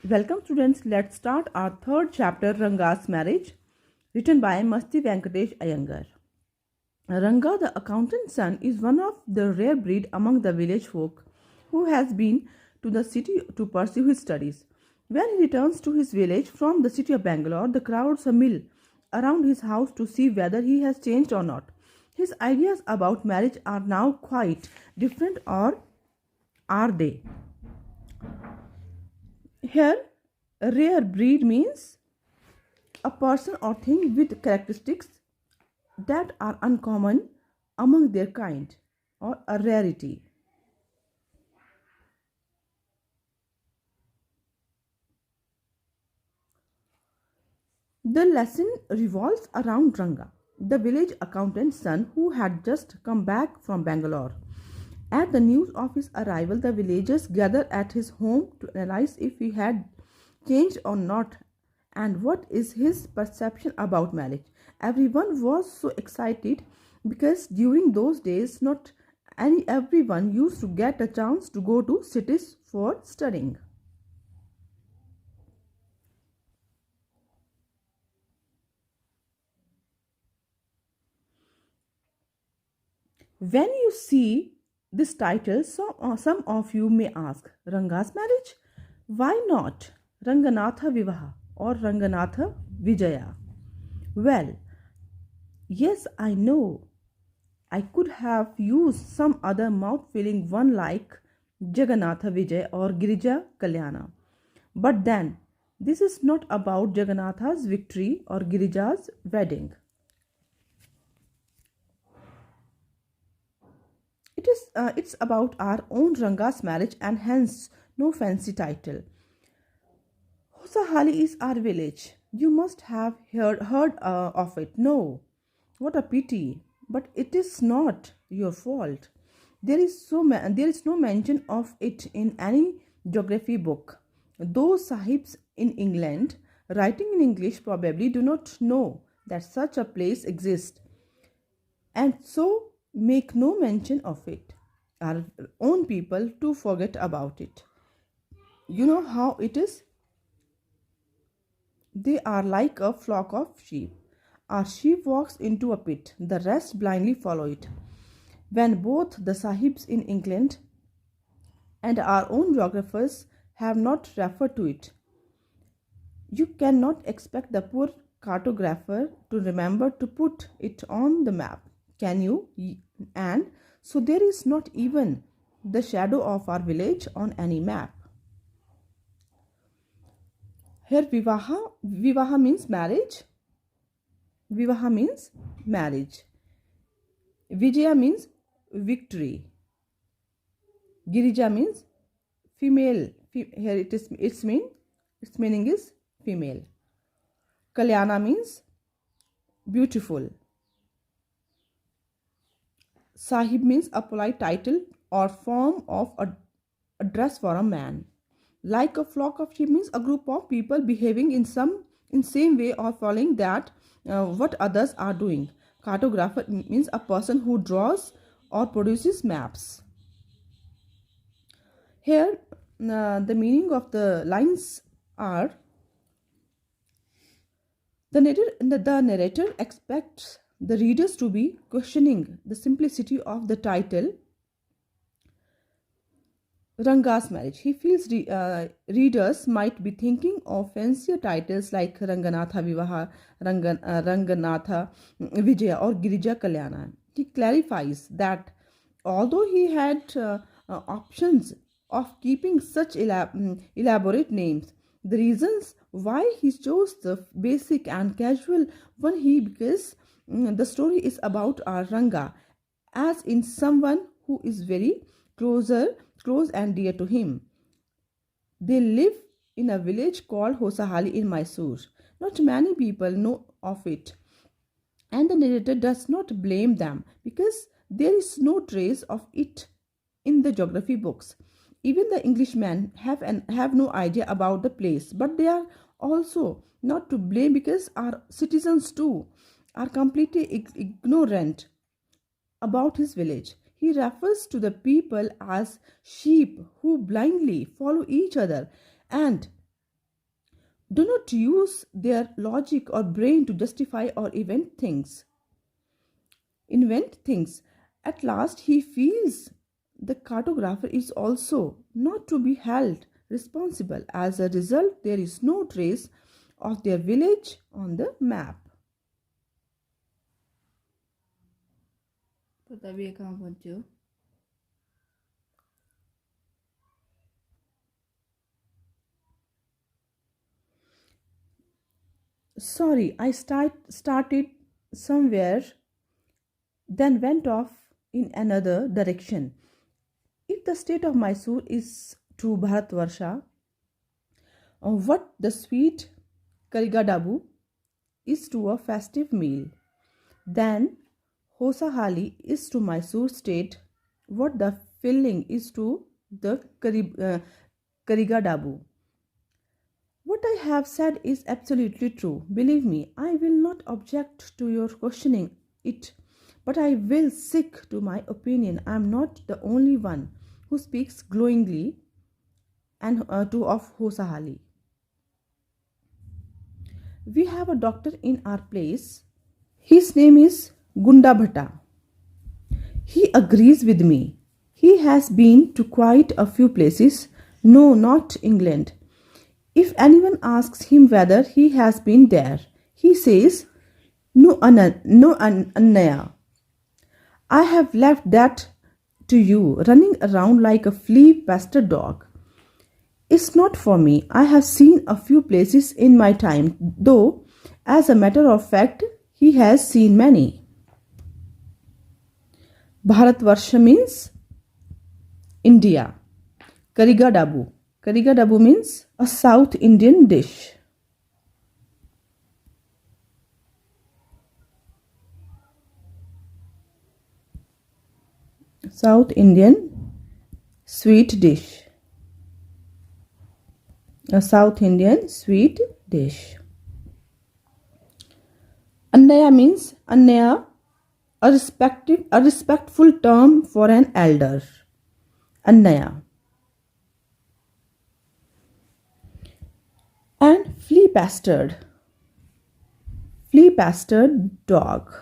Welcome students, let's start our third chapter Ranga's marriage, written by Masti Venkatesh Iyengar. Ranga, the accountant's son, is one of the rare breed among the village folk who has been to the city to pursue his studies. When he returns to his village from the city of Bangalore, the crowds mill around his house to see whether he has changed or not. His ideas about marriage are now quite different, or are they? Here, a rare breed means a person or thing with characteristics that are uncommon among their kind, or a rarity. The lesson revolves around Ranga, the village accountant's son who had just come back from Bangalore. At the news of his arrival, the villagers gathered at his home to analyze if he had changed or not and what is his perception about marriage. Everyone was so excited because during those days not everyone used to get a chance to go to cities for studying. When you see this title, some of you may ask, Ranga's marriage? Why not Ranganatha Vivaha or Ranganatha Vijaya? Well, yes, I know. I could have used some other mouth filling one like Jagannatha Vijay or Girija Kalyana. But then, this is not about Jagannatha's victory or Girija's wedding. It's about our own Ranga's marriage, and hence no fancy title. Hosahali is our village. You must have heard of it. No, what a pity. But it is not your fault. There is no mention of it in any geography book. Those sahibs in England, writing in English, probably do not know that such a place exists, and so make no mention of it. Our own people too forget about it. You know how it is? They are like a flock of sheep. Our sheep walks into a pit, the rest blindly follow it. When both the sahibs in England and our own geographers have not referred to it, you cannot expect the poor cartographer to remember to put it on the map, can you? And so there is not even the shadow of our village on any map. Here, vivaha means marriage. Vivaha means marriage. Vijaya means victory. Girija means female. Here its meaning is female. Kalyana means beautiful. Sahib means a polite title or form of address for a man. Like a flock of sheep means a group of people behaving in same way or following that what others are doing. Cartographer means a person who draws or produces maps. Here, the meaning of the lines are: the narrator expects the readers to be questioning the simplicity of the title Ranga's marriage. He feels readers might be thinking of fancier titles like Ranganatha Vivaha, Ranganatha Vijaya, or Girija Kalyana. He clarifies that although he had options of keeping such elaborate names, the reasons why he chose the basic and casual one because the story is about our Ranga, as in someone who is very close and dear to him. They live in a village called Hosahali in Mysore. Not many people know of it, and the narrator does not blame them because there is no trace of it in the geography books. Even the Englishmen have no idea about the place, but they are also not to blame because our citizens too are completely ignorant about his village. He refers to the people as sheep who blindly follow each other, and do not use their logic or brain to justify or invent things. At last, he feels the cartographer is also not to be held responsible. As a result, there is no trace of their village on the map. पता भी है कहाँ पहुँचे हो। Sorry, I started somewhere, then went off in another direction. If the state of Mysore is to Bharatvarsha, what the sweet Karigadabu is to a festive meal, then Hosahali is to Mysore state what the filling is to the Karigadabu. What I have said is absolutely true. Believe me, I will not object to your questioning it, but I will stick to my opinion. I am not the only one who speaks glowingly and of Hosahali. We have a doctor in our place. His name is Gunda Bhatta. He agrees with me. He has been to quite a few places. No, not England. If anyone asks him whether he has been there, he says, No, Annaya. I have left that to you, running around like a flea-pestered dog. It's not for me. I have seen a few places in my time, though, as a matter of fact, he has seen many. Bharatvarsha means India. Karigadabu. Karigadabu means a South Indian dish. South Indian sweet dish. A South Indian sweet dish. Annaya means Annaya, a respectful term for an elder. Annaya. And flea-pestered dog.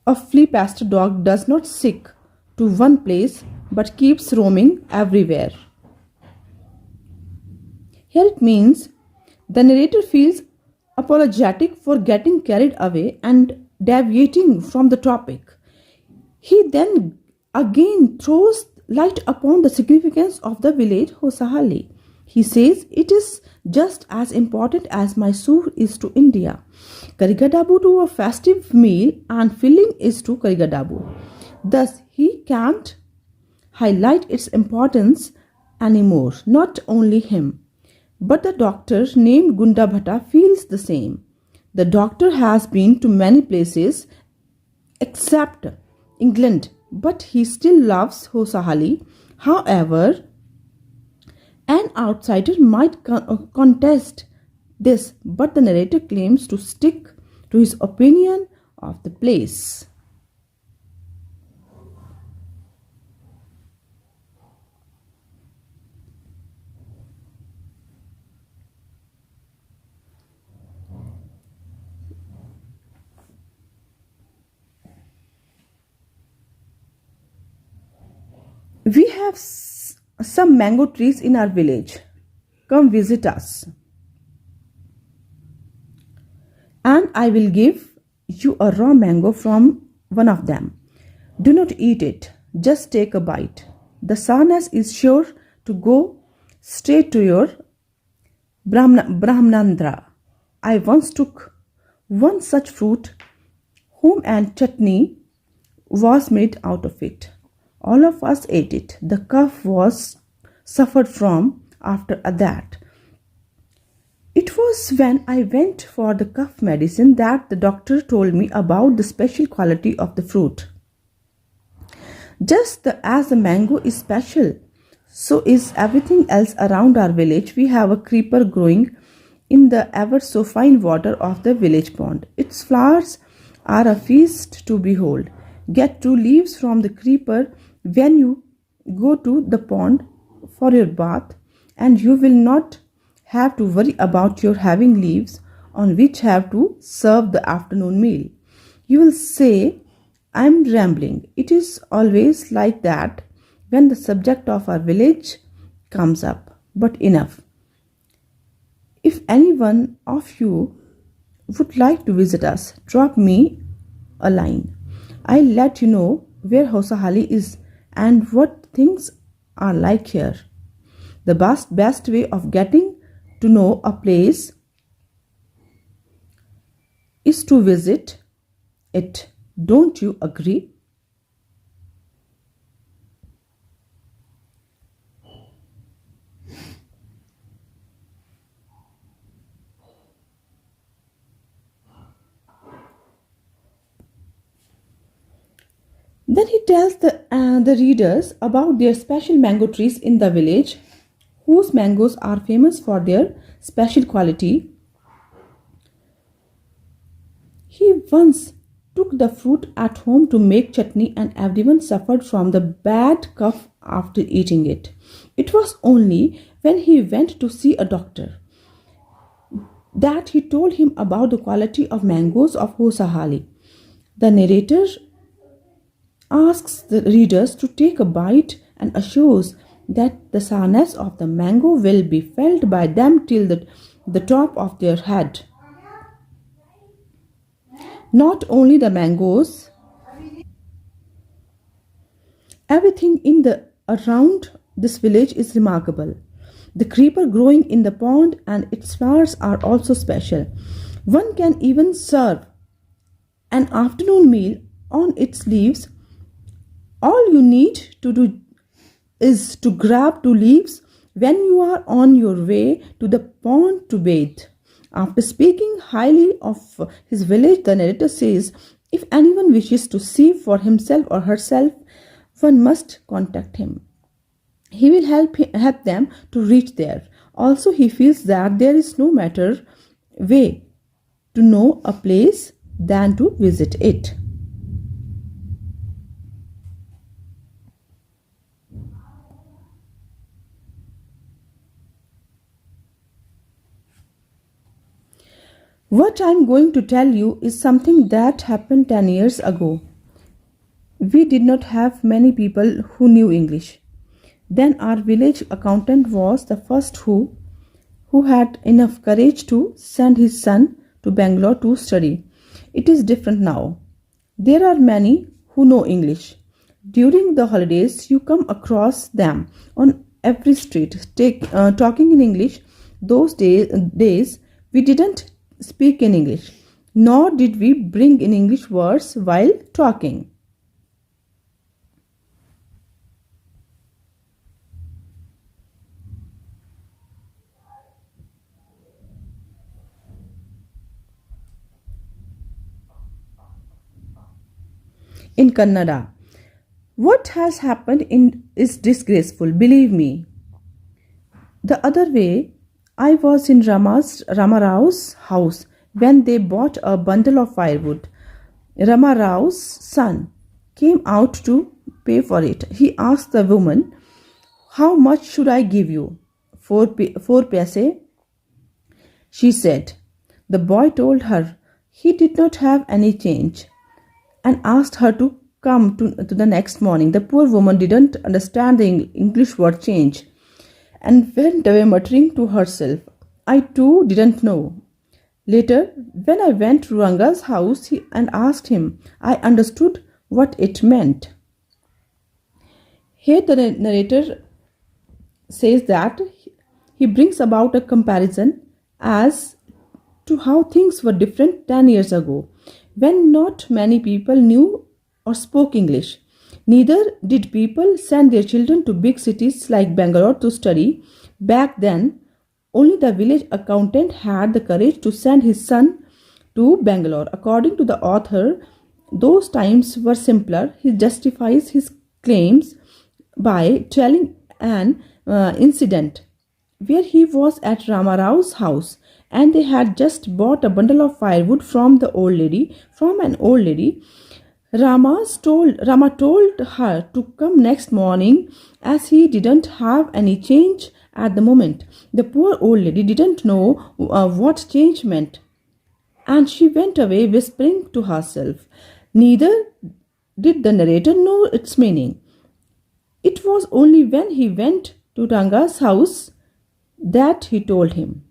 A flea-pestered dog does not stick to one place but keeps roaming everywhere. Here it means the narrator feels apologetic for getting carried away and deviating from the topic. He then again throws light upon the significance of the village Hosahali. He says it is just as important as Mysore is to India. Karigadabu to a festive meal and filling is to Karigadabu. Thus, he can't highlight its importance anymore. Not only him, but the doctor named Gunda Bhatta feels the same. The doctor has been to many places except England, but he still loves Hosahali. However, an outsider might contest this, but the narrator claims to stick to his opinion of the place. We have some mango trees in our village. Come visit us. And I will give you a raw mango from one of them. Do not eat it, just take a bite. The sourness is sure to go straight to your Brahmanandra. I once took one such fruit home and chutney was made out of it. All of us ate it. The cough was suffered from after that. It was when I went for the cough medicine that the doctor told me about the special quality of the fruit. Just as the mango is special, so is everything else around our village. We have a creeper growing in the ever so fine water of the village pond. Its flowers are a feast to behold. Get 2 leaves from the creeper when you go to the pond for your bath, and you will not have to worry about your having leaves on which have to serve the afternoon meal. You will say, I'm rambling. It is always like that when the subject of our village comes up. But enough. If any one of you would like to visit us, drop me a line. I'll let you know where Hosahali is and what things are like here. The best way of getting to know a place is to visit it. Don't you agree? Then he tells the readers about their special mango trees in the village, whose mangoes are famous for their special quality. He once took the fruit at home to make chutney, and everyone suffered from the bad cough after eating it. It was only when he went to see a doctor that he told him about the quality of mangoes of Hosahali. The narrator asks the readers to take a bite and assures that the sourness of the mango will be felt by them till the top of their head. Not only the mangoes, everything in the around this village is remarkable. The creeper growing in the pond and its flowers are also special. One can even serve an afternoon meal on its leaves. All you need to do is to grab two leaves when you are on your way to the pond to bathe. After speaking highly of his village, the narrator says, if anyone wishes to see for himself or herself, one must contact him. He will help them to reach there. Also, he feels that there is no better way to know a place than to visit it. What I am going to tell you is something that happened 10 years ago. We did not have many people who knew English. Then our village accountant was the first who had enough courage to send his son to Bangalore to study. It is different now. There are many who know English. During the holidays, you come across them on every street talking in English. Those days we didn't speak in English, nor did we bring in English words while talking. In Kannada, what has happened is disgraceful, believe me. The other way, I was in Ramarao's house when they bought a bundle of firewood. Ramarao's son came out to pay for it. He asked the woman, how much should I give you? Four paise, she said. The boy told her he did not have any change and asked her to come to the next morning. The poor woman didn't understand the English word change and went away muttering to herself. I too didn't know. Later, when I went to Ranga's house and asked him, I understood what it meant. Here the narrator says that he brings about a comparison as to how things were different 10 years ago, when not many people knew or spoke English. Neither did people send their children to big cities like Bangalore to study. Back then, only the village accountant had the courage to send his son to Bangalore. According to the author, those times were simpler. He justifies his claims by telling an incident where he was at Ramarao's house and they had just bought a bundle of firewood from an old lady. Rama told her to come next morning as he didn't have any change At the moment, the poor old lady didn't know what change meant, and she went away whispering to herself. Neither did the narrator know its meaning. It was only when he went to Ranga's house that he told him.